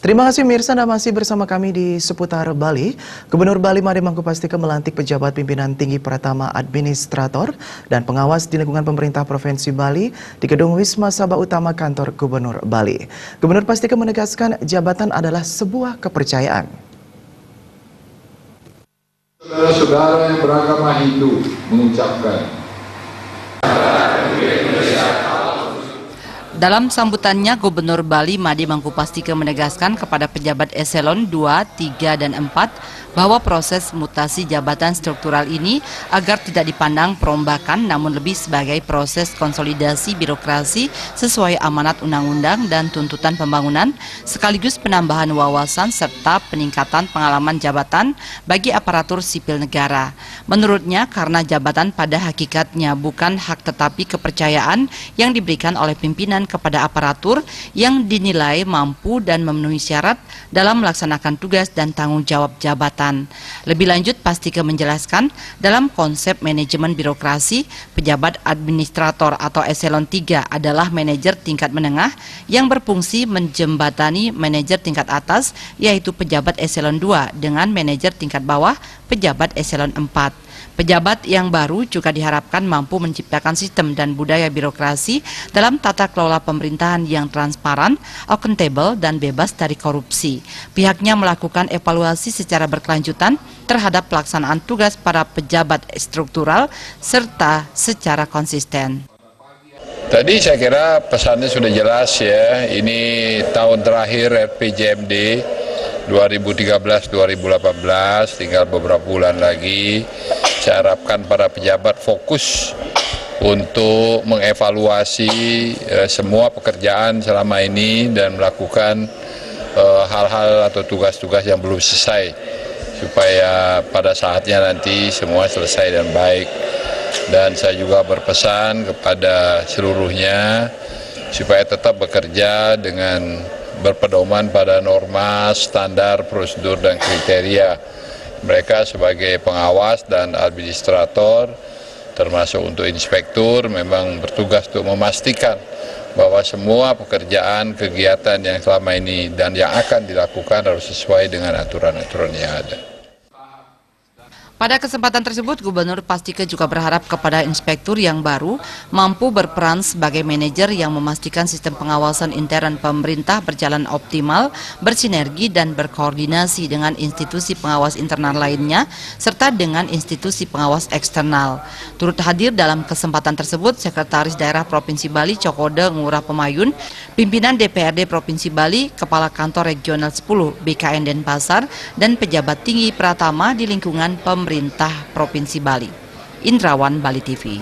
Terima kasih Mirsa, Anda masih bersama kami di seputar Bali. Gubernur Bali Made Mangkupastika melantik pejabat pimpinan tinggi Pratama Administrator dan pengawas di lingkungan pemerintah Provinsi Bali di Gedung Wisma Sabah Utama Kantor Gubernur Bali. Gubernur Pastika menegaskan jabatan adalah sebuah kepercayaan. Saudara-saudara yang beragama Hindu mengucapkan. Dalam sambutannya, Gubernur Bali Made Mangkupastika menegaskan kepada pejabat eselon 2, 3, dan 4 bahwa proses mutasi jabatan struktural ini agar tidak dipandang perombakan namun lebih sebagai proses konsolidasi birokrasi sesuai amanat undang-undang dan tuntutan pembangunan sekaligus penambahan wawasan serta peningkatan pengalaman jabatan bagi aparatur sipil negara. Menurutnya, karena jabatan pada hakikatnya bukan hak tetapi kepercayaan yang diberikan oleh pimpinan kepada aparatur yang dinilai mampu dan memenuhi syarat dalam melaksanakan tugas dan tanggung jawab jabatan. Lebih lanjut, Pastika menjelaskan dalam konsep manajemen birokrasi, pejabat administrator atau eselon 3 adalah manajer tingkat menengah yang berfungsi menjembatani manajer tingkat atas, yaitu pejabat eselon 2 dengan manajer tingkat bawah, pejabat eselon 4. Pejabat yang baru juga diharapkan mampu menciptakan sistem dan budaya birokrasi dalam tata kelola pemerintahan yang transparan, accountable, dan bebas dari korupsi. Pihaknya melakukan evaluasi secara berkelanjutan terhadap pelaksanaan tugas para pejabat struktural serta secara konsisten. Tadi saya kira pesannya sudah jelas ya, ini tahun terakhir RPJMD 2013-2018, tinggal beberapa bulan lagi. Saya harapkan para pejabat fokus untuk mengevaluasi semua pekerjaan selama ini dan melakukan hal-hal atau tugas-tugas yang belum selesai supaya pada saatnya nanti semua selesai dan baik. Dan saya juga berpesan kepada seluruhnya supaya tetap bekerja dengan berpedoman pada norma, standar, prosedur, dan kriteria. Mereka sebagai pengawas dan administrator, termasuk untuk inspektur, memang bertugas untuk memastikan bahwa semua pekerjaan, kegiatan yang selama ini dan yang akan dilakukan harus sesuai dengan aturan-aturan yang ada. Pada kesempatan tersebut, Gubernur Pastika juga berharap kepada inspektur yang baru mampu berperan sebagai manajer yang memastikan sistem pengawasan intern pemerintah berjalan optimal, bersinergi dan berkoordinasi dengan institusi pengawas internal lainnya, serta dengan institusi pengawas eksternal. Turut hadir dalam kesempatan tersebut, Sekretaris Daerah Provinsi Bali Cokode Ngurah Pemayun, Pimpinan DPRD Provinsi Bali, Kepala Kantor Regional 10 BKN Denpasar, dan pejabat tinggi Pratama di lingkungan pemerintah Provinsi Bali. Indrawan, Bali TV.